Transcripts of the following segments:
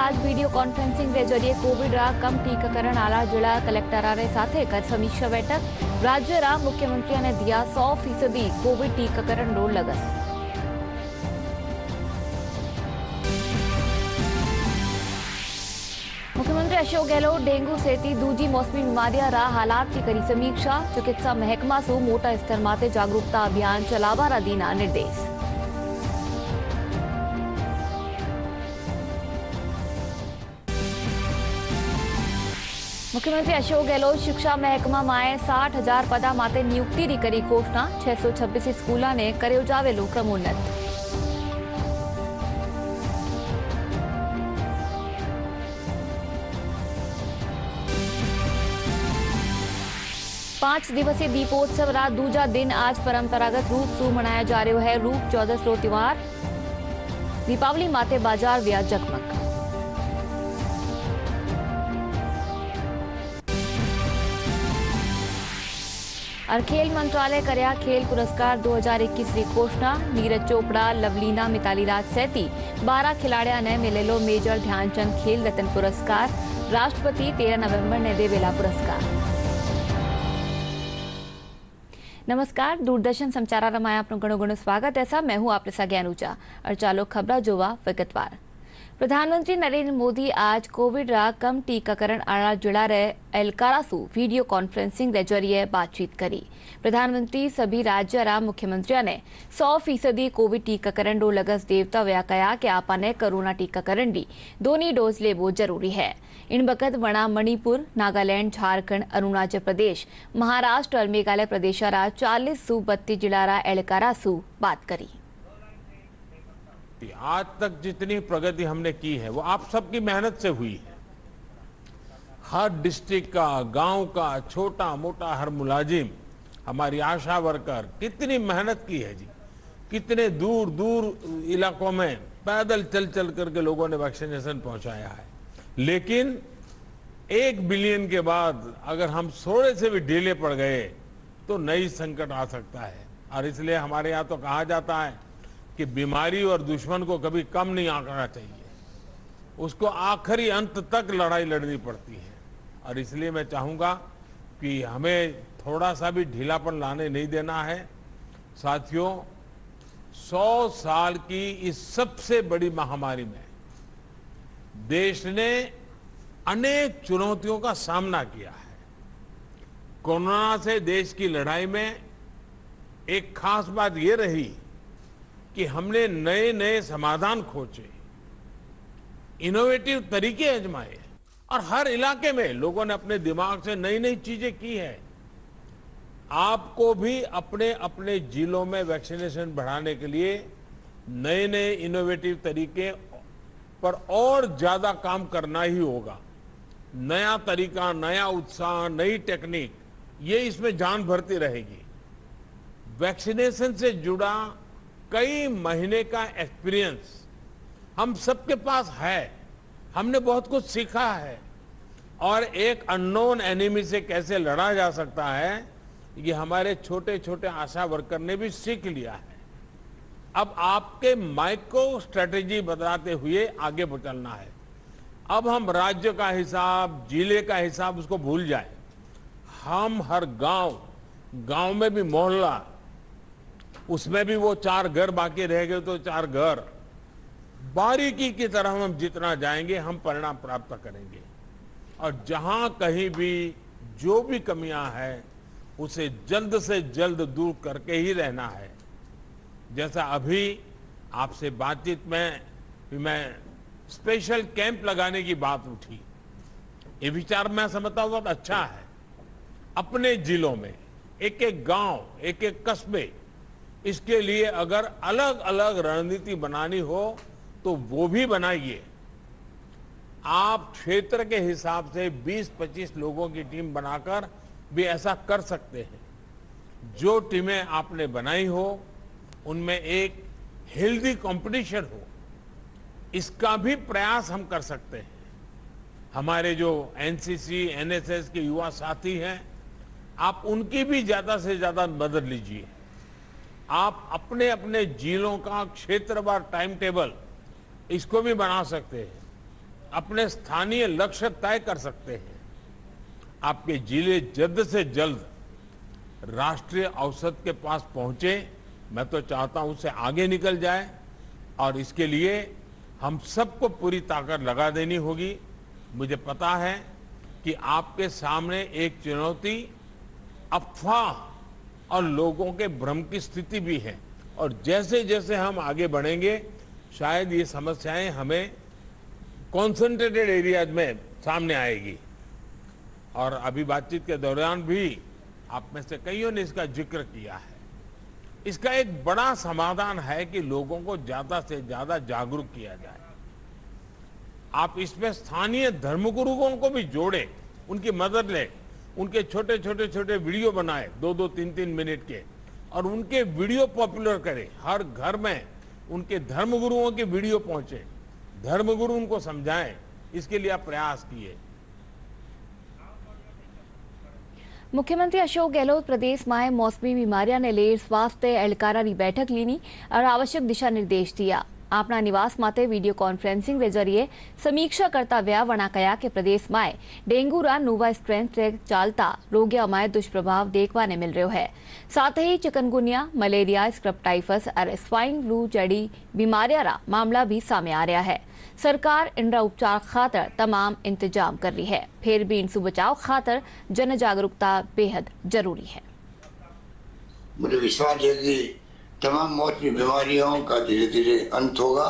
आज video conferencing के जरिए कोविड कम टीकाकरण आला जिला कलेक्टर साथे कर समीक्षा बैठक राज्य मुख्यमंत्री ने दिया 100% कोविड टीकाकरण रो लगस। मुख्यमंत्री अशोक गहलोत डेंगू सहित दूजी मौसमी बीमारियां रा हालात की करी समीक्षा। चिकित्सा महकमा सु मोटा स्तर माते जागरूकता अभियान चलावा दीना निर्देश। मुख्यमंत्री अशोक गहलोत शिक्षा महकमा माए 60,000 पदा माते नियुक्ति री करी घोषणा। 626 स्कूलों ने कर्यो जावेलो क्रमोन्नत। पांच दिवसीय दीपोत्सव रा दूजा दिन आज परंपरागत रूप से मनाया जा रहा है। रूप चौदस रो त्योहार दीपावली माते बाजार व्या जगमग। और खेल मंत्रालय करया खेल पुरस्कार 2021 की घोषणा। नीरज चोपड़ा, लवलीना, मिताली राज सहित 12 खिलाड़ियों ने मिलेलो मेजर ध्यानचंद खेल रत्न पुरस्कार। राष्ट्रपति 13 नवंबर ने देवेला पुरस्कार। नमस्कार, दूरदर्शन समाचार रमाया आपनो घणो घणो स्वागत है। मैं हूं आपने सागे अनुजा और चालो खबरा जोवा विगतवार। प्रधानमंत्री नरेंद्र मोदी आज कोविड कम टीकाकरण आला जिला रे एलकारा सु वीडियो कॉन्फ्रेंसिंग के जरिए बातचीत करी। प्रधानमंत्री सभी राज्य मुख्यमंत्रियों ने 100% कोविड टीकाकरण रो लगस देवता व्या कहा कि आपने कोरोना टीकाकरण दी दोनी डोज लेवो जरूरी है। इन बकत वणा मणिपुर, नागालैंड, झारखंड, अरुणाचल प्रदेश, महाराष्ट्र और मेघालय प्रदेश 40 सु 32 जिला एलकारा सु बात करी। आज तक जितनी प्रगति हमने की है वो आप सबकी मेहनत से हुई है। हर डिस्ट्रिक्ट का, गांव का, छोटा मोटा हर मुलाजिम, हमारी आशा वर्कर कितनी मेहनत की है जी। कितने दूर दूर इलाकों में पैदल चल चल करके लोगों ने वैक्सीनेशन पहुंचाया है। लेकिन 1 बिलियन के बाद अगर हम थोड़े से भी ढीले पड़ गए तो नई संकट आ सकता है। और इसलिए हमारे यहाँ तो कहा जाता है कि बीमारी और दुश्मन को कभी कम नहीं आंकना चाहिए, उसको आखिरी अंत तक लड़ाई लड़नी पड़ती है। और इसलिए मैं चाहूंगा कि हमें थोड़ा सा भी ढीलापन लाने नहीं देना है। साथियों, 100 साल की इस सबसे बड़ी महामारी में देश ने अनेक चुनौतियों का सामना किया है। कोरोना से देश की लड़ाई में एक खास बात यह रही कि हमने नए नए समाधान खोजे, इनोवेटिव तरीके आजमाए और हर इलाके में लोगों ने अपने दिमाग से नई नई चीजें की है। आपको भी अपने अपने जिलों में वैक्सीनेशन बढ़ाने के लिए नए नए इनोवेटिव तरीके पर और ज्यादा काम करना ही होगा। नया तरीका, नया उत्साह, नई टेक्निक, ये इसमें जान भरती रहेगी। वैक्सीनेशन से जुड़ा कई महीने का एक्सपीरियंस हम सबके पास है। हमने बहुत कुछ सीखा है और एक अननोन एनिमी से कैसे लड़ा जा सकता है ये हमारे छोटे छोटे आशा वर्कर ने भी सीख लिया है। अब आपके माइक्रो स्ट्रेटेजी बदलाते हुए आगे चलना है। अब हम राज्य का हिसाब, जिले का हिसाब उसको भूल जाए। हम हर गांव में भी मोहल्ला, उसमें भी वो 4 घर बाकी रह गए तो 4 घर, बारीकी की तरह हम जितना जाएंगे हम परिणाम प्राप्त करेंगे। और जहां कहीं भी जो भी कमियां हैं उसे जल्द से जल्द दूर करके ही रहना है। जैसा अभी आपसे बातचीत में मैं स्पेशल कैंप लगाने की बात उठी, ये विचार मैं समझता हूं बहुत अच्छा है। अपने जिलों में एक एक गांव, एक एक कस्बे, इसके लिए अगर अलग अलग रणनीति बनानी हो तो वो भी बनाइए। आप क्षेत्र के हिसाब से 20-25 लोगों की टीम बनाकर भी ऐसा कर सकते हैं। जो टीमें आपने बनाई हो उनमें एक हेल्दी कंपटीशन हो, इसका भी प्रयास हम कर सकते हैं। हमारे जो एनसीसी, एनएसएस के युवा साथी हैं, आप उनकी भी ज्यादा से ज्यादा मदद लीजिए। आप अपने अपने जिलों का क्षेत्रवार टाइम टेबल इसको भी बना सकते हैं अपने स्थानीय लक्ष्य तय कर सकते हैं। आपके जिले जल्द से जल्द राष्ट्रीय औसत के पास पहुंचे, मैं तो चाहता हूं उससे आगे निकल जाए, और इसके लिए हम सबको पूरी ताकत लगा देनी होगी। मुझे पता है कि आपके सामने एक चुनौती अफवाह और लोगों के भ्रम की स्थिति भी है, और जैसे जैसे हम आगे बढ़ेंगे शायद ये समस्याएं हमें कॉन्सेंट्रेटेड एरियाज में सामने आएगी। और अभी बातचीत के दौरान भी आप में से कईयों ने इसका जिक्र किया है। इसका एक बड़ा समाधान है कि लोगों को ज्यादा से ज्यादा जागरूक किया जाए। आप इसमें स्थानीय धर्मगुरुओं को भी जोड़ें, उनकी मदद लें, उनके छोटे छोटे वीडियो बनाए 2-2, 3-3 मिनट के, और उनके वीडियो पॉपुलर करें। हर घर में उनके धर्मगुरुओं के वीडियो पहुंचे, धर्मगुरु उनको समझाएं। इसके लिए आप प्रयास किए। मुख्यमंत्री अशोक गहलोत प्रदेश में मौसमी बीमारियां ने लेर स्वास्थ्य एहलकारानी बैठक लीनी और आवश्यक दिशा निर्देश दिया। अपना निवास माते वीडियो कॉन्फ्रेंसिंग के जरिए समीक्षा करता व्या वणा कया कि प्रदेश में डेंगू रा नोवा स्ट्रेन चालता रोगिया में दुष्प्रभाव देखवा ने मिल रहा है। साथ ही चिकनगुनिया, मलेरिया, स्क्रब टाइफस और स्वाइन फ्लू जड़ी बीमारियां रा मामला भी सामने आ रहा है। सरकार इनका उपचार खातर तमाम इंतजाम कर रही है, फिर भी इनसे बचाव खातर जन जागरूकता बेहद जरूरी है। मुझे विश्वास है कि तमाम मौसमी बीमारियों का धीरे धीरे अंत होगा,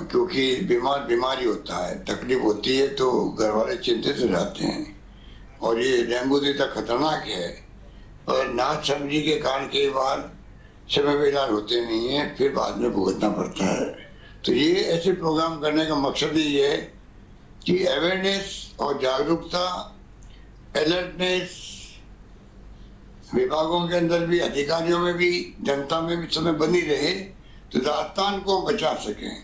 क्योंकि बीमारी होता है, तकलीफ होती है तो घर वाले चिंतित रहते हैं। और ये डेंगू जितना खतरनाक है, और ना समझी के कारण कई बार समय में इलाज होते नहीं है, फिर बाद में भुगतना पड़ता है। तो ये ऐसे प्रोग्राम करने का मकसद ही ये है कि अवेयरनेस और जागरूकता, अलर्टनेस विभागों के अंदर भी, अधिकारियों में भी, जनता में भी समय बनी रहे, तो राजस्थान को बचा सकें।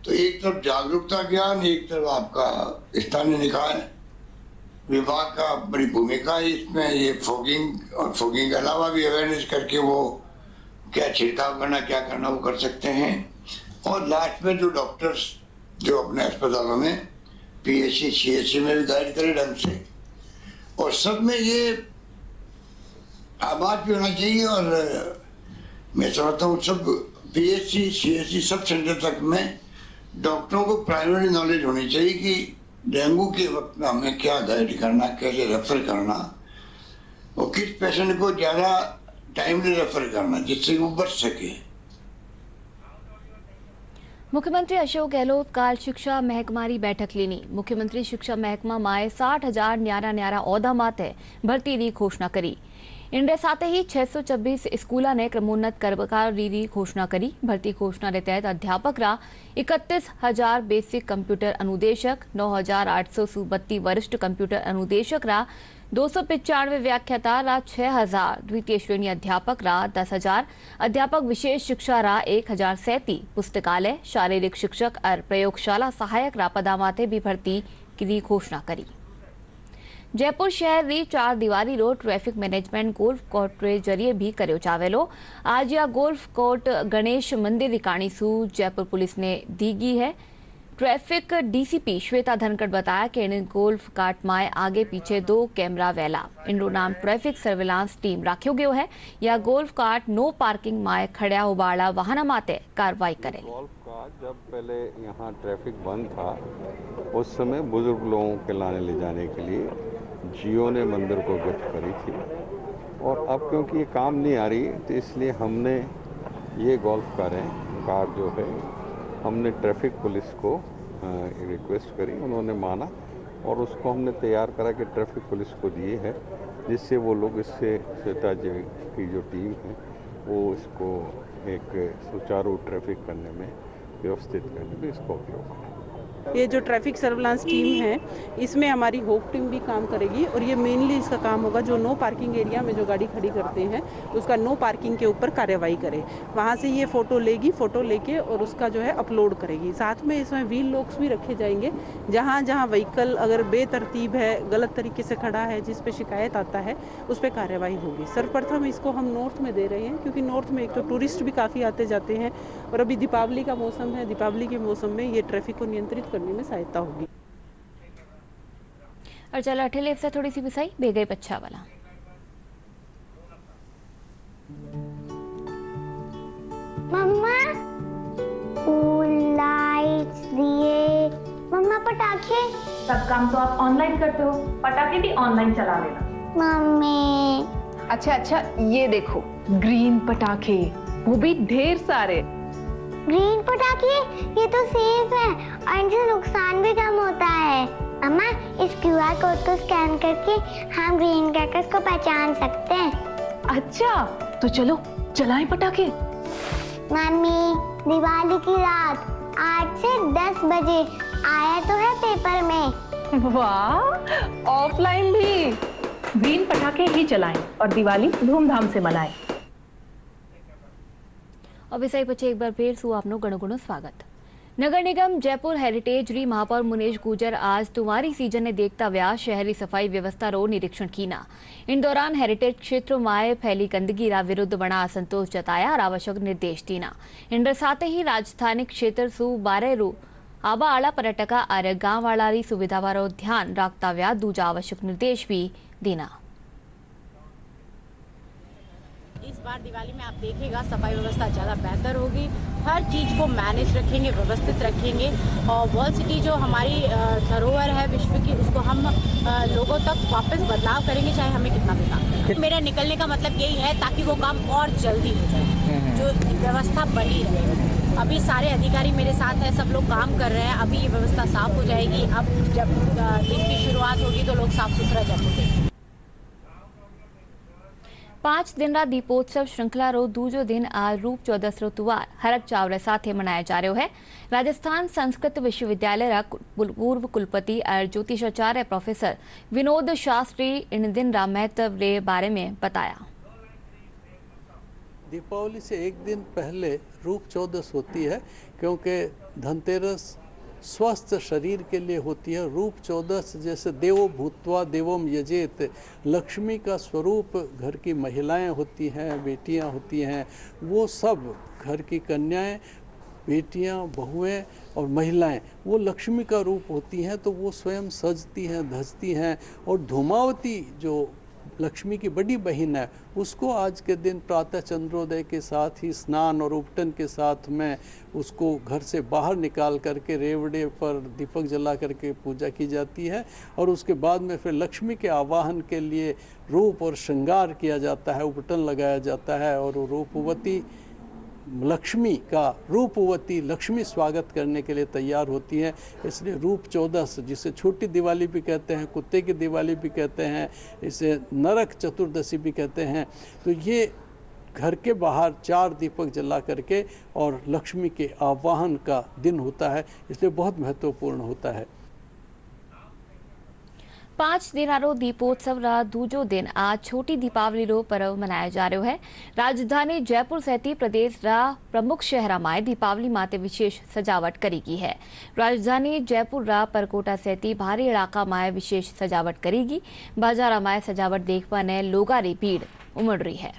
तो एक तरफ जागरूकता ज्ञान, एक तरफ आपका स्थानीय निकाय विभाग का बड़ी भूमिका है इसमें। ये फॉगिंग और फॉगिंग के अलावा भी अवेयरनेस करके वो क्या छिड़काव करना, क्या करना वो कर सकते हैं। और लास्ट में जो डॉक्टर्स जो अपने अस्पतालों में पीएचसी, सीएचसी में भी गाइड करें ढंग से, और सब में ये आवाज भी होना चाहिए। और मैं समझता हूँ सब पीएचसी, सीएचसी सब सेंटर तक में डॉक्टरों को प्राइमरी नॉलेज होनी चाहिए कि डेंगू के वक्त में हमें क्या गाइड करना, कैसे रेफर करना, और किस पेशेंट को ज़्यादा टाइमली रेफर करना जिससे वो बच सके। मुख्यमंत्री अशोक गहलोत काल शिक्षा महकमारी बैठक लीनी। मुख्यमंत्री शिक्षा महकमा माए 60,000 न्यारा औदा माते भर्ती री घोषणा करी। इनके साथ ही 626 स्कूलों ने क्रमोन्नत करवारी री घोषणा करी। भर्ती घोषणा के तहत अध्यापक रा 31,000 बेसिक कंप्यूटर अनुदेशक, 9,832 वरिष्ठ कंप्यूटर अनुदेशक रा 295 व्याख्याता रा 6,000 द्वितीय श्रेणी अध्यापक रा 10,000 अध्यापक विशेष शिक्षा रा 1,037 पुस्तकालय, शारीरिक शिक्षक और प्रयोगशाला सहायक रा पदा माते भी भर्ती की घोषणा करी। जयपुर शहर री 4 दीवारी रो ट्रैफिक मैनेजमेंट गोल्फ कोर्ट रे जरिए भी कर्यो जावेलो। आज या गोल्फ कोर्ट गणेश मंदिर रिकाणी सू जयपुर पुलिस ने दीगी है। ट्रैफिक डीसीपी श्वेता धनखड़ बताया कि इन गोल्फ कार्ट माए आगे पीछे 2 कैमरा वेला। इनरो नाम ट्रैफिक सर्विलांस टीम राख्यो गयो है। या गोल्फ कार्ट नो पार्किंग माए खड़ा होबाड़ा वाहन माते कार्रवाई करे। गोल्फ का जब पहले यहाँ ट्रैफिक बंद था उस समय बुजुर्ग लोगों के लाने ले जाने के लिए जियो ने मंदिर को गिफ्ट करी थी, और अब क्योंकि ये काम नहीं आ रही तो इसलिए हमने ये गोल्फ कार जो है हमने ट्रैफिक पुलिस को रिक्वेस्ट करी, उन्होंने माना और उसको हमने तैयार करा के ट्रैफिक पुलिस को दिए हैं, जिससे वो लोग इससे श्वेता जी की जो टीम है वो इसको एक सुचारू ट्रैफिक करने में, व्यवस्थित करने में इसका उपयोग करें। ये जो ट्रैफिक सर्विलांस टीम है इसमें हमारी होप टीम भी काम करेगी, और ये मेनली इसका काम होगा जो नो पार्किंग एरिया में जो गाड़ी खड़ी करते हैं उसका नो पार्किंग के ऊपर कार्रवाई करे। वहाँ से ये फ़ोटो लेगी, फ़ोटो लेके और उसका जो है अपलोड करेगी। साथ में इसमें व्हील लॉक्स भी रखे जाएंगे, जहाँ जहाँ व्हीकल अगर बेतरतीब है, गलत तरीके से खड़ा है, जिस पे शिकायत आता है उस पर कार्रवाई होगी। सर्वप्रथम इसको हम नॉर्थ में दे रहे हैं, क्योंकि नॉर्थ में एक तो टूरिस्ट भी काफ़ी आते जाते हैं, और अभी दीपावली का मौसम है। दीपावली के मौसम में ये ट्रैफिक को नियंत्रित करने में सहायता होगी। और चलो अठेले से थोड़ी सी पिसाई बेगई पच्छा वाला मम्मा लाइट्स दिए, मम्मा पटाखे। सब काम तो आप ऑनलाइन करते हो, पटाखे भी ऑनलाइन चला लेना। मम्मी अच्छा ये देखो ग्रीन पटाखे, वो भी ढेर सारे। ग्रीन पटाखे, ये तो सेफ है और इनसे नुकसान भी कम होता है। अम्मा इस क्यूआर कोड को स्कैन करके हम ग्रीन क्रैकर्स को पहचान सकते हैं। अच्छा तो चलो चलाएं पटाखे। मम्मी दिवाली की रात 8 से 10 बजे आया तो है पेपर में। वाह, ऑफलाइन भी ग्रीन पटाखे ही चलाएं और दिवाली धूमधाम से मनाएं। और विषय पछे एक बार फिर सु आपनो घणो घणो स्वागत। नगर निगम जयपुर हेरिटेज री महापौर मुनेश गुर्जर आज तुम्हारी सीजन ने देखता व्या शहरी सफाई व्यवस्था रो निरीक्षण कीना। इन दौरान हेरिटेज क्षेत्र में फैली गंदगी रा विरुद्ध बड़ा असंतोष जताया और आवश्यक निर्देश दीना। इन साथ ही राजधानी क्षेत्र सु 12 रू आबा आला पर्यटका और गांव वाला री सुविधा वारो ध्यान रखता व्या दूजा आवश्यक निर्देश भी देना। इस बार दिवाली में आप देखिएगा सफाई व्यवस्था ज़्यादा बेहतर होगी, हर चीज़ को मैनेज रखेंगे, व्यवस्थित रखेंगे और वर्ल्ड सिटी जो हमारी धरोहर है विश्व की, उसको हम लोगों तक वापस बदलाव करेंगे, चाहे हमें कितना भी काम करना। मेरा निकलने का मतलब यही है ताकि वो काम और जल्दी हो जाए, जो व्यवस्था बनी रहे। अभी सारे अधिकारी मेरे साथ हैं, सब लोग काम कर रहे हैं, अभी ये व्यवस्था साफ हो जाएगी। अब जब दिन की शुरुआत होगी तो लोग साफ सुथरा जब होंगे। 5 दिन रा दीपोत्सव श्रृंखला रो दूजो दिन आज रूप चौदस रो त्योहार हरक चावरे साथे मनाया जा रहा है। राजस्थान संस्कृत विश्वविद्यालय रा पूर्व कुलपति और ज्योतिषाचार्य प्रोफेसर विनोद शास्त्री इन दिन रा महत्व रे बारे में बताया। दीपावली से एक दिन पहले रूप चौदस होती है, क्योंकि धनतेरस स्वस्थ शरीर के लिए होती है। रूप चौदस जैसे देवो भूत्वा देवम यजेत, लक्ष्मी का स्वरूप घर की महिलाएं होती हैं, बेटियां होती हैं, वो सब घर की कन्याएं, बेटियां, बहुएं और महिलाएं वो लक्ष्मी का रूप होती हैं। तो वो स्वयं सजती हैं, धजती हैं और धूमावती जो लक्ष्मी की बड़ी बहन है उसको आज के दिन प्रातः चंद्रोदय के साथ ही स्नान और उपटन के साथ में उसको घर से बाहर निकाल करके रेवड़े पर दीपक जला करके पूजा की जाती है और उसके बाद में फिर लक्ष्मी के आवाहन के लिए रूप और श्रृंगार किया जाता है, उपटन लगाया जाता है और रूपवती लक्ष्मी का रूपवती लक्ष्मी स्वागत करने के लिए तैयार होती है। इसलिए रूप चौदस, जिसे छोटी दिवाली भी कहते हैं, कुत्ते की दिवाली भी कहते हैं, इसे नरक चतुर्दशी भी कहते हैं, तो ये घर के बाहर 4 दीपक जला करके और लक्ष्मी के आवाहन का दिन होता है, इसलिए बहुत महत्वपूर्ण होता है। 5 दिन रो दीपोत्सव रा दूजो दिन आज छोटी दीपावली रो पर्व मनाया जा रहा है। राजधानी जयपुर सहित प्रदेश रा प्रमुख शहरा में दीपावली माते विशेष सजावट करेगी है। राजधानी जयपुर रा परकोटा सहित भारी इलाका में विशेष सजावट करेगी। बाजारा में सजावट देखने लोगा री भीड़ उमड़ रही है।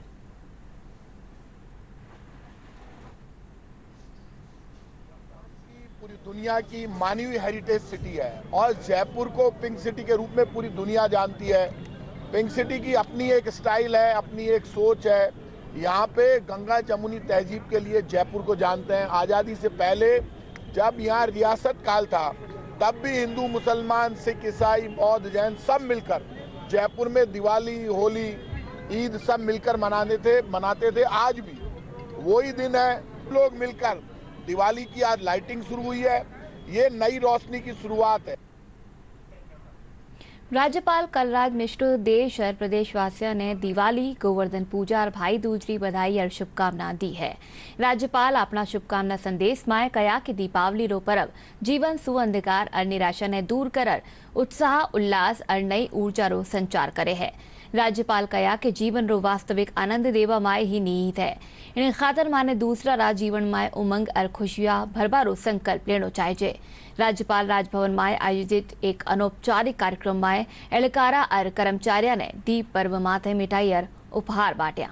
दुनिया की मानी हुई हेरिटेज सिटी है और जयपुर को पिंक सिटी के रूप में पूरी दुनिया जानती है। पिंक सिटी की अपनी एक स्टाइल है, अपनी एक सोच है। यहाँ पे गंगा जमुनी तहजीब के लिए जयपुर को जानते हैं। आज़ादी से पहले जब यहाँ रियासत काल था तब भी हिंदू, मुसलमान, सिख, ईसाई, बौद्ध, जैन सब मिलकर जयपुर में दिवाली, होली, ईद सब मिलकर मनाते थे। आज भी वही दिन है, लोग मिलकर दिवाली की आज लाइटिंग शुरू हुई है। ये नई रोशनी की शुरुआत है। राज्यपाल कलराज मिश्र देश और प्रदेशवासियों ने दिवाली, गोवर्धन पूजा और भाई दूज की बधाई और शुभकामना दी है। राज्यपाल अपना शुभकामना संदेश में कहा कि दीपावली रो पर्व जीवन सु अंधकार और निराशा ने दूर कर उत्साह, उल्लास और नई ऊर्जा रो संचार करे है। राज्यपाल कहा कि जीवन रो वास्तविक आनंद देवा माए ही निहित है। इन खातर माने दूसरा रा जीवन में उमंग और खुशियां भरबारो संकल्प लेनो चाहिए। राज्यपाल राजभवन में आयोजित एक अनौपचारिक कार्यक्रम में एहलकारा और कर्मचारियों ने दीप पर्व माथे मिठाई और उपहार बांटा।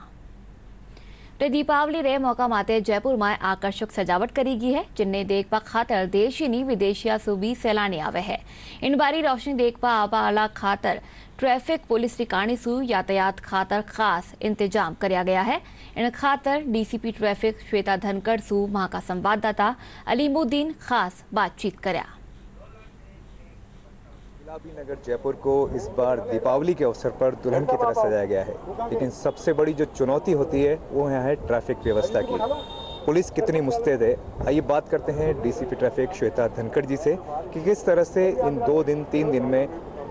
तो दीपावली रे मौका माते जयपुर में आकर्षक सजावट करी गई है, जिन्हें देखपा खातर देशी नी विदेशिया सूबी सैलानी आवे है। इन बारी रोशनी देखपा आवा आला खातर ट्रैफिक पुलिस टिकाणी सु यातायात खातर खास इंतजाम कराया गया है। इन खातर डीसीपी ट्रैफिक श्वेता धनखड़ सु वहां का संवाददाता अलीमुद्दीन खास बातचीत कराया। गुलाबी नगर जयपुर को इस बार दीपावली के अवसर पर दुल्हन की तरह सजाया गया है, लेकिन सबसे बड़ी जो चुनौती होती है वो यहाँ है ट्रैफिक व्यवस्था की। पुलिस कितनी मुस्तैद है, आइए बात करते हैं डीसीपी ट्रैफिक श्वेता धनखड़ जी से कि किस तरह से इन 2-3 दिन में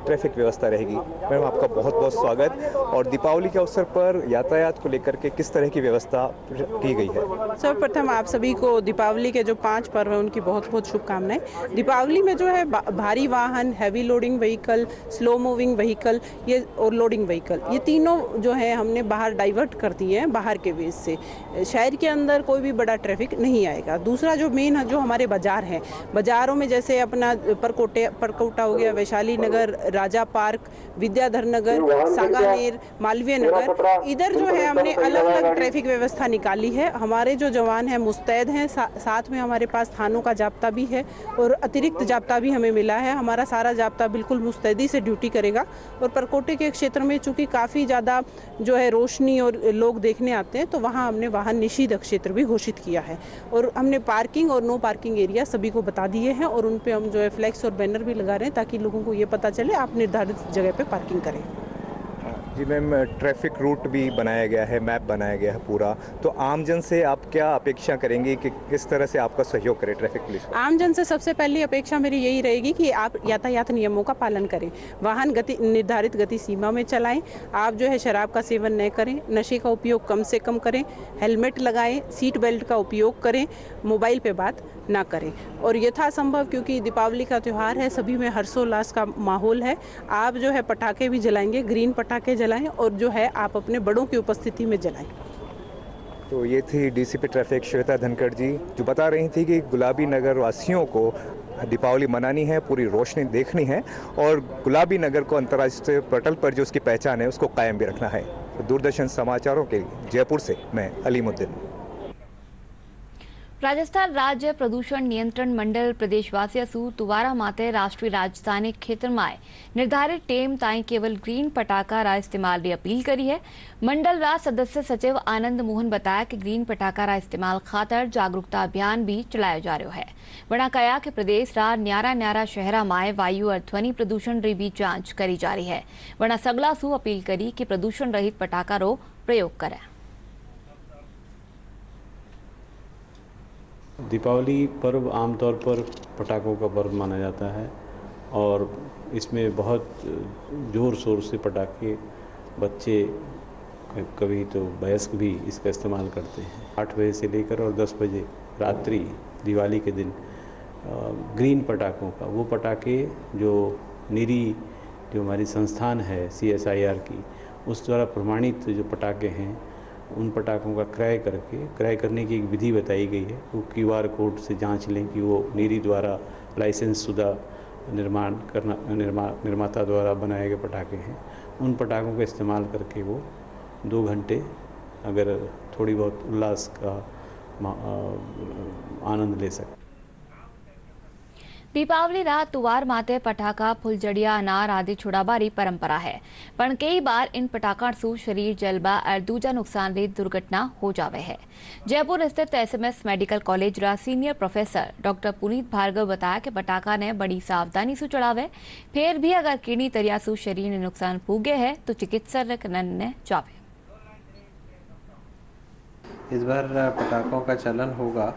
ट्रैफिक व्यवस्था रहेगी। मैडम, आपका बहुत बहुत स्वागत। और दीपावली के अवसर पर यातायात को लेकर के किस तरह की व्यवस्था की गई है? सर्वप्रथम आप सभी को दीपावली के जो 5 पर्व हैं उनकी बहुत बहुत शुभकामनाएं। दीपावली में जो है भारी वाहन, heavy loading vehicle, slow moving vehicle ये और लोडिंग व्हीकल, ये तीनों जो है हमने बाहर डाइवर्ट कर दिए हैं। बाहर के बेस से शहर के अंदर कोई भी बड़ा ट्रैफिक नहीं आएगा। दूसरा जो मेन जो हमारे बाजार हैं, बाजारों में जैसे अपना परकोटा हो गया, वैशाली नगर, राजा पार्क, विद्याधर नगर, सांगानेर, मालवीय नगर, इधर जो है हमने अलग अलग ट्रैफिक व्यवस्था निकाली है। हमारे जो जवान हैं मुस्तैद हैं, साथ में हमारे पास थानों का जाब्ता भी है और अतिरिक्त जाब्ता भी हमें मिला है। हमारा सारा जाब्ता बिल्कुल मुस्तैदी से ड्यूटी करेगा। और परकोटे के क्षेत्र में चूंकि काफ़ी ज़्यादा जो है रोशनी और लोग देखने आते हैं, तो वहाँ हमने वाहन निषिद्ध क्षेत्र भी घोषित किया है। और हमने पार्किंग और नो पार्किंग एरिया सभी को बता दिए हैं और उन पे हम जो है फ्लैक्स और बैनर भी लगा रहे हैं ताकि लोगों को ये पता चले आप निर्धारित जगह पे पार्किंग करें। जी मैम, ट्रैफिक रूट भी बनाया गया है, मैप बनाया गया है पूरा, तो आमजन से आप क्या अपेक्षा करेंगे कि किस तरह से आपका सहयोग करे ट्रैफिक पुलिस? आमजन से सबसे पहली अपेक्षा मेरी यही रहेगी कि आप यातायात नियमों का पालन करें, वाहन निर्धारित गति सीमा में चलाएं, आप जो है शराब का सेवन न करें, नशे का उपयोग कम से कम करें, हेलमेट लगाएं, सीट बेल्ट का उपयोग करें, मोबाइल पे बात ना करें। और यथासंभव, क्योंकि दीपावली का त्यौहार है, सभी में हर्षोल्लास का माहौल है, आप जो है पटाखे भी जलाएंगे, ग्रीन पटाखे जलाएं और जो है आप अपने बड़ों की उपस्थिति में जलाएं। तो ये थी डीसीपी ट्रैफिक श्वेता धनखड़ जी, जो बता रही थी कि गुलाबी नगर वासियों को दीपावली मनानी है, पूरी रोशनी देखनी है और गुलाबी नगर को अंतर्राष्ट्रीय पटल पर जो उसकी पहचान है उसको कायम भी रखना है। तो दूरदर्शन समाचारों के लिए जयपुर से मैं अलीमुद्दीन। राजस्थान राज्य प्रदूषण नियंत्रण मंडल प्रदेशवासियों सु तुवारा माते राष्ट्रीय राजधानी क्षेत्र में निर्धारित टेम ताई केवल ग्रीन पटाखा रा इस्तेमाल की अपील करी है। मंडल रा सदस्य सचिव आनंद मोहन बताया कि ग्रीन पटाखा रा इस्तेमाल खातर जागरूकता अभियान भी चलाया जा रहा है। वड़ा कहा कि प्रदेश रा न्यारा शहरा में वायु और ध्वनि प्रदूषण री भी जांच करी जा रही है। वड़ा सगला सु अपील करी कि प्रदूषण रहित पटाखा रो प्रयोग करें। दीपावली पर्व आमतौर पर पटाखों का पर्व माना जाता है और इसमें बहुत ज़ोर शोर से पटाखे बच्चे, कभी तो वयस्क भी इसका इस्तेमाल करते हैं। 8 बजे से लेकर और 10 बजे रात्रि दिवाली के दिन ग्रीन पटाखों का, वो पटाखे जो निरी जो हमारी संस्थान है CSIR की, उस द्वारा प्रमाणित जो पटाखे हैं उन पटाखों का क्रय करने की एक विधि बताई गई है। वो QR कोड से जांच लें कि वो नीरी द्वारा लाइसेंस शुदा निर्माता द्वारा बनाए गए पटाखे हैं। उन पटाखों का इस्तेमाल करके वो 2 घंटे अगर थोड़ी बहुत उल्लास का आनंद ले सकते। दीपावली रात तुवार माते पटाखा, फुलझड़िया, अनार आदि छुड़ाबारी परंपरा है, पर कई बार इन पटाखा से शरीर जलबा और दूजा नुकसान रहित दुर्घटना हो जावे है। जयपुर स्थित SMS मेडिकल कॉलेज रा senior professor doctor Puneet Bhargava बताया कि पटाखा ने बड़ी सावधानी से चढ़ावे, फिर भी अगर किन्हीं तरिया से शरीर ने नुकसान पुगे है तो चिकित्सक ने जावे। इस बार पटाखों का चलन होगा,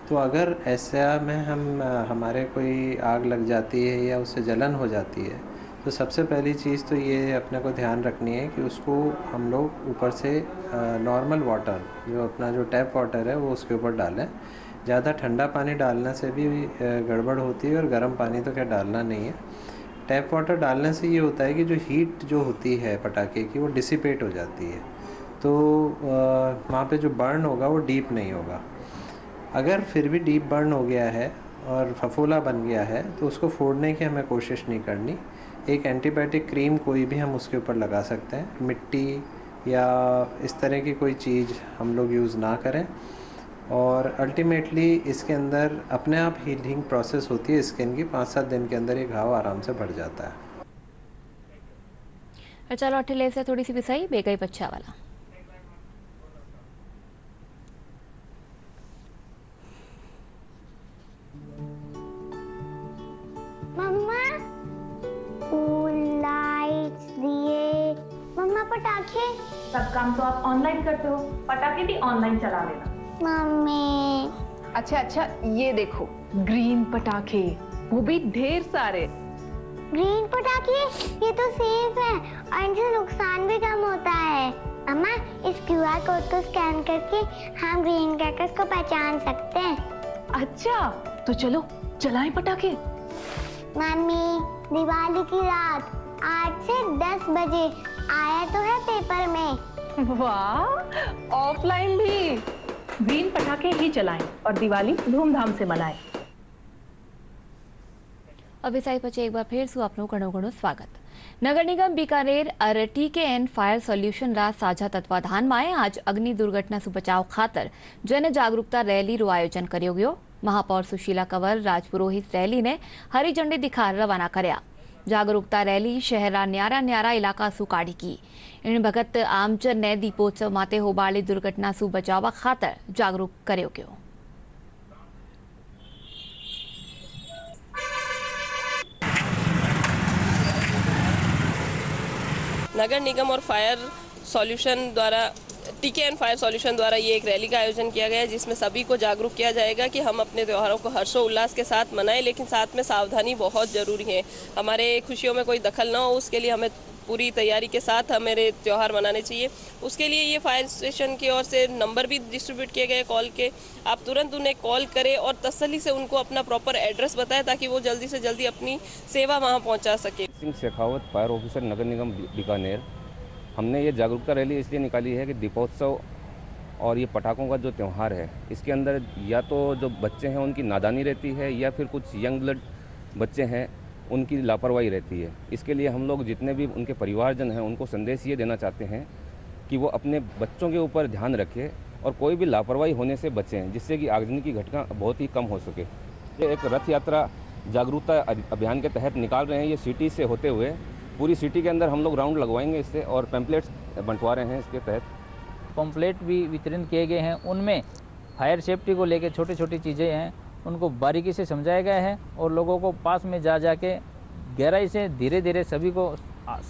तो अगर ऐसा में हमारे कोई आग लग जाती है या उससे जलन हो जाती है, तो सबसे पहली चीज़ तो ये अपने को ध्यान रखनी है कि उसको हम लोग ऊपर से नॉर्मल वाटर, जो अपना जो टैप वाटर है वो उसके ऊपर डालें। ज़्यादा ठंडा पानी डालने से भी गड़बड़ होती है और गर्म पानी तो क्या डालना नहीं है। टैप वाटर डालने से ये होता है कि जो हीट जो होती है पटाखे की वो डिसिपेट हो जाती है, तो वहाँ पे जो बर्न होगा वो डीप नहीं होगा। अगर फिर भी डीप बर्न हो गया है और फफोला बन गया है तो उसको फोड़ने की हमें कोशिश नहीं करनी। एक एंटीबायोटिक क्रीम कोई भी हम उसके ऊपर लगा सकते हैं, मिट्टी या इस तरह की कोई चीज़ हम लोग यूज़ ना करें। और अल्टीमेटली इसके अंदर अपने आप हीलिंग प्रोसेस होती है स्किन की, 5-7 दिन के अंदर ये घाव आराम से बढ़ जाता है। चलो अठिले से थोड़ी सी भी सही बेगई बच्चा वाला मम्मा लाइट्स दिए, मम्मा पटाखे। सब काम तो आप ऑनलाइन करते हो, पटाखे भी ऑनलाइन चला लेना। मम्मी अच्छा ये देखो ग्रीन पटाखे, वो भी ढेर सारे। ग्रीन पटाखे, ये तो सेफ है और इनसे नुकसान भी कम होता है। अम्मा इस क्यूआर कोड को स्कैन करके हम ग्रीन क्रैकर्स को पहचान सकते हैं। अच्छा तो चलो चलाएं पटाखे। मम्मी दिवाली की रात 8 से 10 बजे आया तो है पेपर में। वाह, ऑफलाइन भी ग्रीन पटाखे ही चलाएं और दिवाली धूमधाम से मनाएं। अभिसाई पचे एक बार फिर सु आपनो घणो घणो स्वागत। नगर निगम बीकानेर और टीकेएन फायर सोल्यूशन रा साझा तत्वाधान में आज अग्नि दुर्घटना से बचाव खातर जन जागरूकता रैली रो आयोजन कर्यो गयो। महापौर सुशीला कंवर राजपुरोहित रैली ने हरी झंडी दिखा रवाना कर्या। जागरूकता रैली शहरा न्यारा न्यारा इलाका सु काढ़ी की। इन भगत आमजन ने दीपोत्सव माते होबाळी दुर्घटना सु बचाव खातर जागरूक कर्यो गयो। नगर निगम और फायर सॉल्यूशन द्वारा टीकेएन फायर सॉल्यूशन द्वारा ये एक रैली का आयोजन किया गया है, जिसमें सभी को जागरूक किया जाएगा कि हम अपने त्योहारों को हर्षोल्लास के साथ मनाएं, लेकिन साथ में सावधानी बहुत ज़रूरी है। हमारे खुशियों में कोई दखल ना हो, उसके लिए हमें पूरी तैयारी के साथ हमारे त्यौहार मनाने चाहिए। उसके लिए ये फायर स्टेशन की ओर से नंबर भी डिस्ट्रीब्यूट किए गए कॉल के। आप तुरंत उन्हें कॉल करें और तसल्ली से उनको अपना प्रॉपर एड्रेस बताएं ताकि वो जल्दी से जल्दी अपनी सेवा वहाँ पहुँचा सके। सिंह शेखावत फायर ऑफिसर नगर निगम बीकानेर, हमने ये जागरूकता रैली इसलिए निकाली है कि दीपोत्सव और ये पटाखों का जो त्यौहार है, इसके अंदर या तो जो बच्चे हैं उनकी नादानी रहती है या फिर कुछ यंग ब्लड बच्चे हैं उनकी लापरवाही रहती है। इसके लिए हम लोग जितने भी उनके परिवारजन हैं उनको संदेश ये देना चाहते हैं कि वो अपने बच्चों के ऊपर ध्यान रखें और कोई भी लापरवाही होने से बचें, जिससे कि आगजनी की घटना बहुत ही कम हो सके। ये एक रथ यात्रा जागरूकता अभियान के तहत निकाल रहे हैं। ये सिटी से होते हुए पूरी सिटी के अंदर हम लोग राउंड लगवाएंगे इससे, और पैम्पलेट्स बंटवा रहे हैं इसके तहत। पम्फलेट भी वितरण किए गए हैं, उनमें फायर सेफ्टी को लेकर छोटी छोटी चीज़ें हैं उनको बारीकी से समझाया गया है और लोगों को पास में जा के गहराई से धीरे धीरे सभी को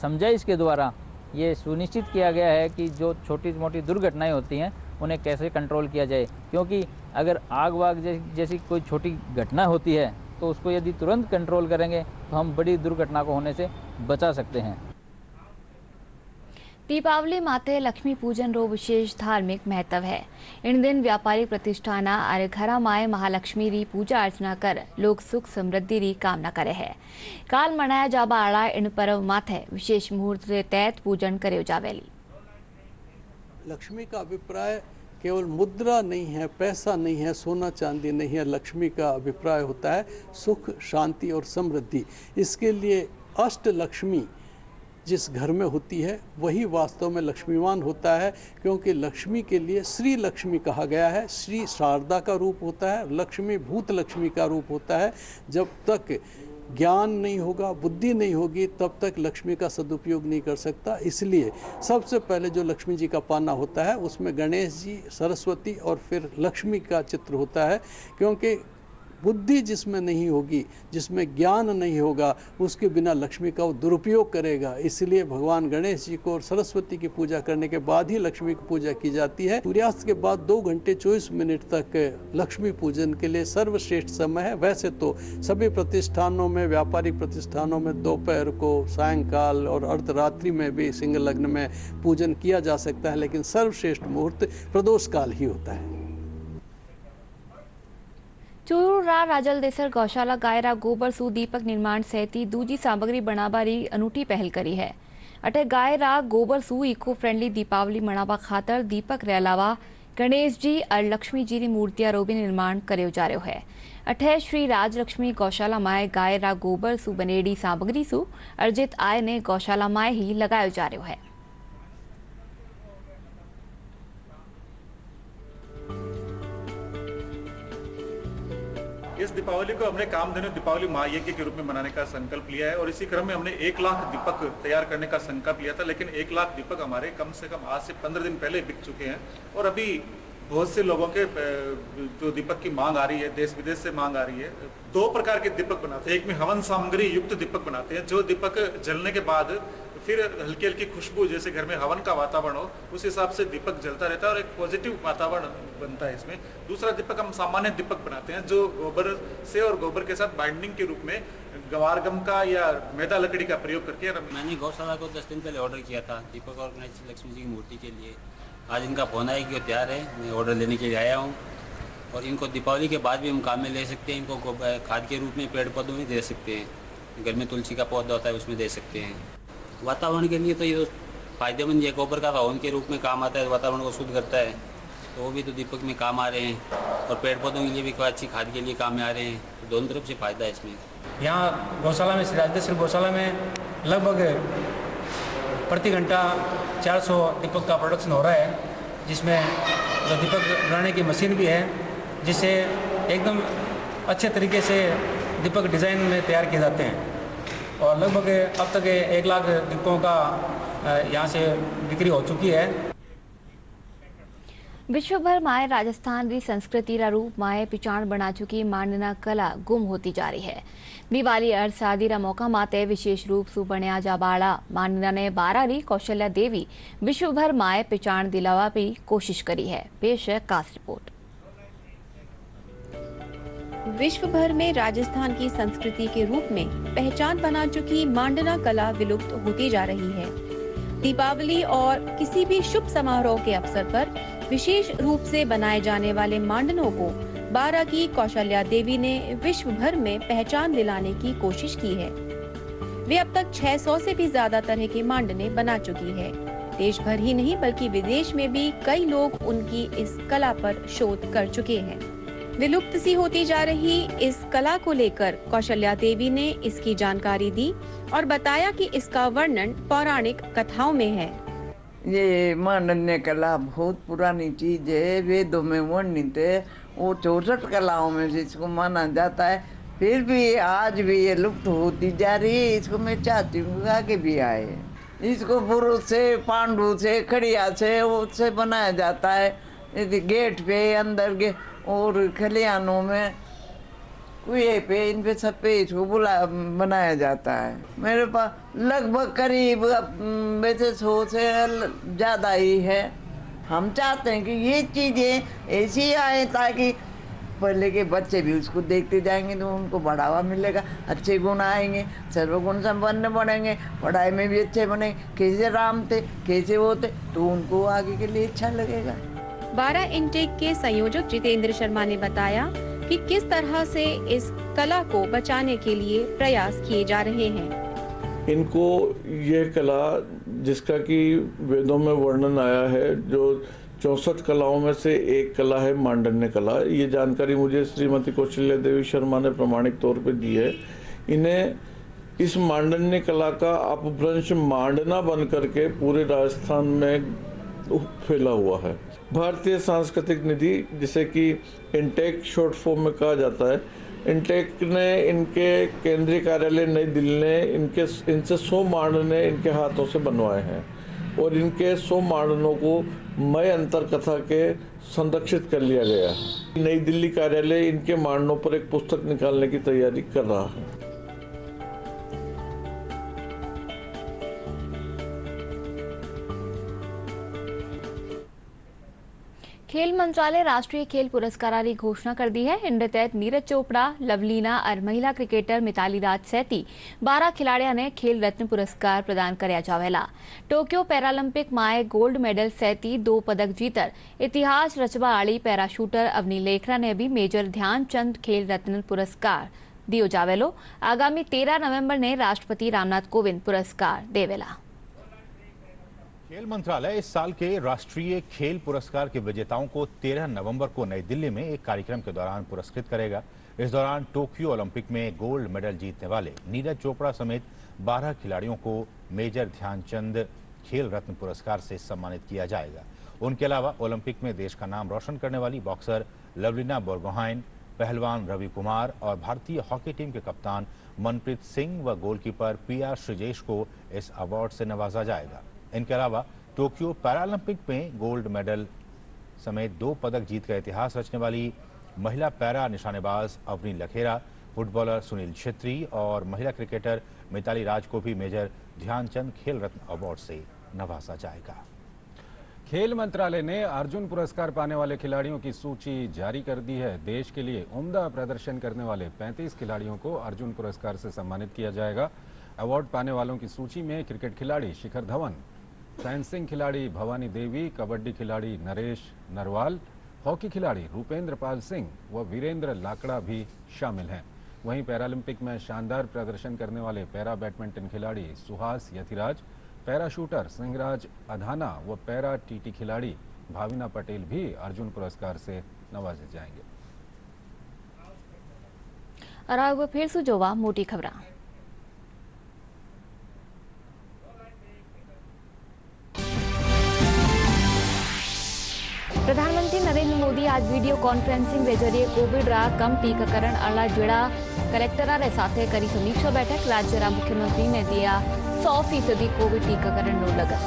समझाइश के द्वारा ये सुनिश्चित किया गया है कि जो छोटी मोटी दुर्घटनाएं होती हैं उन्हें कैसे कंट्रोल किया जाए, क्योंकि अगर आग वाग जैसी कोई छोटी घटना होती है तो उसको यदि तुरंत कंट्रोल करेंगे तो हम बड़ी दुर्घटना को होने से बचा सकते हैं। दीपावली माते लक्ष्मी पूजन रो विशेष धार्मिक महत्व है। इन दिन व्यापारिक प्रतिष्ठान और घरा माए महालक्ष्मी री पूजा अर्चना कर लोग सुख समृद्धि री कामना करे है। काल मनाया जाबा आड़ा इन पर्व माथे विशेष मुहूर्त रे तहत पूजन करे जावेली। लक्ष्मी का अभिप्राय केवल मुद्रा नहीं है, पैसा नहीं है, सोना चांदी नहीं है। लक्ष्मी का अभिप्राय होता है सुख, शांति और समृद्धि। इसके लिए अष्ट लक्ष्मी जिस घर में होती है वही वास्तव में लक्ष्मीवान होता है, क्योंकि लक्ष्मी के लिए श्री लक्ष्मी कहा गया है। श्री शारदा का रूप होता है, लक्ष्मी भूत लक्ष्मी का रूप होता है। जब तक ज्ञान नहीं होगा, बुद्धि नहीं होगी, तब तक लक्ष्मी का सदुपयोग नहीं कर सकता। इसलिए सबसे पहले जो लक्ष्मी जी का पाना होता है उसमें गणेश जी, सरस्वती और फिर लक्ष्मी का चित्र होता है, क्योंकि बुद्धि जिसमें नहीं होगी, जिसमें ज्ञान नहीं होगा, उसके बिना लक्ष्मी का वो दुरुपयोग करेगा। इसलिए भगवान गणेश जी को और सरस्वती की पूजा करने के बाद ही लक्ष्मी की पूजा की जाती है। सूर्यास्त के बाद 2 घंटे 24 मिनट तक लक्ष्मी पूजन के लिए सर्वश्रेष्ठ समय है। वैसे तो सभी प्रतिष्ठानों में, व्यापारिक प्रतिष्ठानों में दोपहर को, सायंकाल और अर्धरात्रि में भी सिंह लग्न में पूजन किया जा सकता है, लेकिन सर्वश्रेष्ठ मुहूर्त प्रदोष काल ही होता है। चूरू रा राजल देसर गौशाला गायरा गोबर सु दीपक निर्माण सहित दूजी सामग्री बनाबारी अनूठी पहल करी है। अटे गायरा गोबर सु इको फ्रेंडली दीपावली मनावा खातर दीपक रे अलावा गणेश जी और लक्ष्मी जी की मूर्तियां रो भी निर्माण कर्यो जा रह्यो है। अठे श्री राजलक्ष्मी गौशाला माए गायरा गोबर सु बनेड़ी सामग्री सु अर्जित आय ने गौशाला माए ही लगायो जा रह्यो है। इस दीपावली को हमने कामधेनु दीपावली महायज्ञ के रूप में मनाने का संकल्प लिया है और इसी क्रम में हमने 1 लाख दीपक तैयार करने का संकल्प लिया था, लेकिन 1 लाख दीपक हमारे कम से कम आज से 15 दिन पहले बिक चुके हैं और अभी बहुत से लोगों के जो दीपक की मांग आ रही है, देश विदेश से मांग आ रही है। 2 प्रकार के दीपक बनाते हैं, एक में हवन सामग्री युक्त दीपक बनाते हैं, जो दीपक जलने के बाद फिर हल्की हल्की खुशबू, जैसे घर में हवन का वातावरण हो उस हिसाब से दीपक जलता रहता है और एक पॉजिटिव वातावरण बनता है इसमें। दूसरा दीपक हम सामान्य दीपक बनाते हैं जो गोबर से और गोबर के साथ बाइंडिंग के रूप में गवार गम का या मैदा लकड़ी का प्रयोग करके। मैंने गौशाला को 10 दिन पहले ऑर्डर किया था दीपक और गणेश लक्ष्मी जी की मूर्ति के लिए। आज इनका फोन आया कि वो तैयार है, मैं ऑर्डर लेने के लिए आया हूँ और इनको दीपावली के बाद भी हम काम में ले सकते हैं। इनको खाद के रूप में पेड़ पौधों में दे सकते हैं, घर में तुलसी का पौधा होता है उसमें दे सकते हैं। वातावरण के लिए तो ये फायदेमंद है, गोबर का हवन के रूप में काम आता है, वातावरण को शुद्ध करता है, तो वो भी तो दीपक में काम आ रहे हैं और पेड़ पौधों के लिए भी अच्छी खाद के लिए काम में आ रहे हैं, तो दोनों तरफ से फायदा है इसमें। यहाँ गौशाला में, श्री राजदेश्वर गौशाला में लगभग प्रति घंटा 400 दीपक का प्रोडक्शन हो रहा है, जिसमें जो दीपक बनाने की मशीन भी है, जिससे एकदम अच्छे तरीके से दीपक डिज़ाइन में तैयार किए जाते हैं और लगभग अब तक 1 लाख दीपकों का यहाँ से बिक्री हो चुकी है। विश्व भर माए राजस्थान री संस्कृति रा रूप माए पिचाण बना चुकी मांडना कला गुम होती जा रही है। दिवाली और शादी रा मौका माते विशेष रूप से बण्या जा बाड़ा मांडना ने 12 री कौशल्या देवी विश्व भर माए पिचाण दिलावा भी कोशिश करी है। पेश है खास रिपोर्ट। विश्व भर में राजस्थान की संस्कृति के रूप में पहचान बना चुकी मांडना कला विलुप्त होती जा रही है। दीपावली और किसी भी शुभ समारोह के अवसर पर विशेष रूप से बनाए जाने वाले मांडनों को 12 की कौशल्या देवी ने विश्व भर में पहचान दिलाने की कोशिश की है। वे अब तक 600 से भी ज्यादा तरह के मांडने बना चुकी है। देश भर ही नहीं बल्कि विदेश में भी कई लोग उनकी इस कला पर शोध कर चुके हैं। विलुप्त सी होती जा रही इस कला को लेकर कौशल्या देवी ने इसकी जानकारी दी और बताया कि इसका वर्णन पौराणिक कथाओं में है। ये मांडन्य कला बहुत पुरानी चीज है, वेदों में वर्णित है, वो 64 कलाओं में जिसको माना जाता है। फिर भी आज भी ये लुप्त होती जा रही है। इसको मैं चाहती हूँ आगे भी आए। इसको पुरुष से, पांडु से, खड़िया से, उससे बनाया जाता है। गेट पे, अंदर के और खलियानों में, कुएं पे, इन पे सब पे इसको बनाया जाता है। मेरे पास लगभग करीब वैसे 100 से ज़्यादा ही है। हम चाहते हैं कि ये चीज़ें ऐसी आए ताकि पहले के बच्चे भी उसको देखते जाएंगे तो उनको बढ़ावा मिलेगा, अच्छे गुण आएंगे, सर्वगुण संपन्न बनेंगे, पढ़ाई में भी अच्छे बनेंगे। कैसे राम थे, कैसे वो थे, तो उनको आगे के लिए अच्छा लगेगा। 12 इनटेक के संयोजक जितेंद्र शर्मा ने बताया कि किस तरह से इस कला को बचाने के लिए प्रयास किए जा रहे हैं। इनको ये कला जिसका कि वेदों में वर्णन आया है, जो 64 कलाओं में से एक कला है मांडन्य कला। ये जानकारी मुझे श्रीमती कौशल्या देवी शर्मा ने प्रामाणिक तौर पे दी है। इन्हें इस मांडन्य कला का अपभ्रंश मांडना बन करके पूरे राजस्थान में फैला हुआ है। भारतीय सांस्कृतिक निधि, जिसे कि इनटेक शॉर्ट फॉर्म में कहा जाता है, इनटेक ने इनके केंद्रीय कार्यालय नई दिल्ली ने इनसे 100 मांडने इनके हाथों से बनवाए हैं और इनके 100 मांडनों को मय अंतर कथा के संरक्षित कर लिया गया है। नई दिल्ली कार्यालय इनके मांडनों पर एक पुस्तक निकालने की तैयारी कर रहा है। खेल मंत्रालय राष्ट्रीय खेल पुरस्कारों की घोषणा कर दी है। इनके तहत नीरज चोपड़ा, लवलीना और महिला क्रिकेटर मिताली राज सैती 12 खिलाड़ियों ने खेल रत्न पुरस्कार प्रदान कराया जावेला। टोक्यो पैरालंपिक माए गोल्ड मेडल सैती 2 पदक जीतर इतिहास रचवा आली पैराशूटर अवनी लेखरा ने भी मेजर ध्यानचंद खेल रत्न पुरस्कार दियो जावेलो। आगामी 13 नवंबर ने राष्ट्रपति रामनाथ कोविंद पुरस्कार देवेला। खेल मंत्रालय इस साल के राष्ट्रीय खेल पुरस्कार के विजेताओं को 13 नवंबर को नई दिल्ली में एक कार्यक्रम के दौरान पुरस्कृत करेगा। इस दौरान टोक्यो ओलंपिक में गोल्ड मेडल जीतने वाले नीरज चोपड़ा समेत 12 खिलाड़ियों को मेजर ध्यानचंद खेल रत्न पुरस्कार से सम्मानित किया जाएगा। उनके अलावा ओलंपिक में देश का नाम रोशन करने वाली बॉक्सर लवलीना बोरगोहाइन, पहलवान रवि कुमार और भारतीय हॉकी टीम के कप्तान मनप्रीत सिंह व गोलकीपर PR श्रीजेश को इस अवार्ड से नवाजा जाएगा। इनके अलावा टोक्यो पैरालंपिक में गोल्ड मेडल समेत 2 पदक जीत का इतिहास रचने वाली महिला पैरा निशानेबाज अवनी लखेरा, फुटबॉलर सुनील छेत्री और महिला क्रिकेटर मिताली राज को भी मेजर ध्यानचंद खेल रत्न अवार्ड से नवाजा जाएगा। खेल मंत्रालय ने अर्जुन पुरस्कार पाने वाले खिलाड़ियों की सूची जारी कर दी है। देश के लिए उम्दा प्रदर्शन करने वाले 35 खिलाड़ियों को अर्जुन पुरस्कार से सम्मानित किया जाएगा। अवार्ड पाने वालों की सूची में क्रिकेट खिलाड़ी शिखर धवन, फेंसिंग खिलाड़ी भवानी देवी, कबड्डी खिलाड़ी नरेश नरवाल, हॉकी खिलाड़ी रूपेंद्र पाल सिंह व वीरेंद्र लाकड़ा भी शामिल हैं। वहीं पैरालंपिक में शानदार प्रदर्शन करने वाले पैरा बैडमिंटन खिलाड़ी सुहास यथिराज, पैरा शूटर सिंहराज अधाना व पैरा टीटी खिलाड़ी भाविना पटेल भी अर्जुन पुरस्कार से नवाजे जाएंगे। और अब फिर से जोवा मोटी खबरां। प्रधानमंत्री नरेंद्र मोदी आज वीडियो कॉन्फ्रेंसिंग के जरिए कोविड रा कम टीकाकरण अला जेड़ा कलेक्टरा रे साथे करी समीक्षा बैठक। राज्य रा मुख्यमंत्री ने दिया 100% कोविड टीकाकरण नो लगस।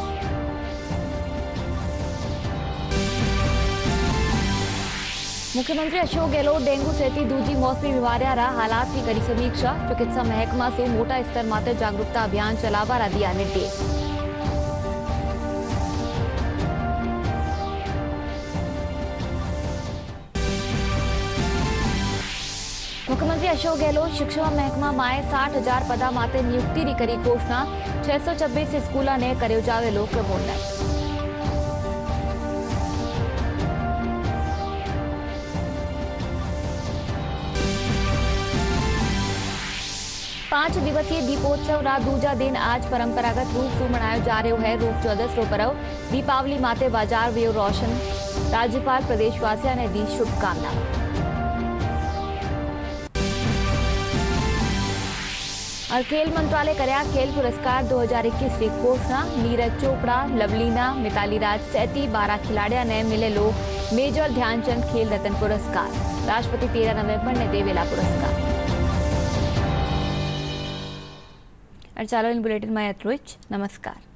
मुख्यमंत्री अशोक गहलोत डेंगू सहित दूजी मौसमी बीमारियां रा हालात की करी समीक्षा। चिकित्सा महकमा से मोटा स्तर माते जागरूकता अभियान चलावा रा दिया निर्देश। मुख्यमंत्री अशोक गहलोत शिक्षा महकमा माए 60,000 पदा माते नियुक्ति री करी घोषणा। 626 स्कूलों ने कर्यो जावेलो क्रमोन्नत। पांच दिवसीय दीपोत्सव रा दूजा दिन आज परंपरागत रूप से मनायो जा रहा है। रूप चौदस रो पर्व दीपावली माते बाजार व्यू रोशन। राज्यपाल प्रदेशवासियों ने दी शुभकामना। और खेल मंत्रालय करया खेल पुरस्कार 2021 की घोषणा। नीरज चोपड़ा, लवलीना, मिताली राज सैती 12 खिलाड़ियों ने मिले लो मेजर ध्यानचंद खेल रत्न पुरस्कार। राष्ट्रपति 13 नवंबर ने देवेला पुरस्कार। और चालो इन बुलेटिन में एतलुं ज। नमस्कार।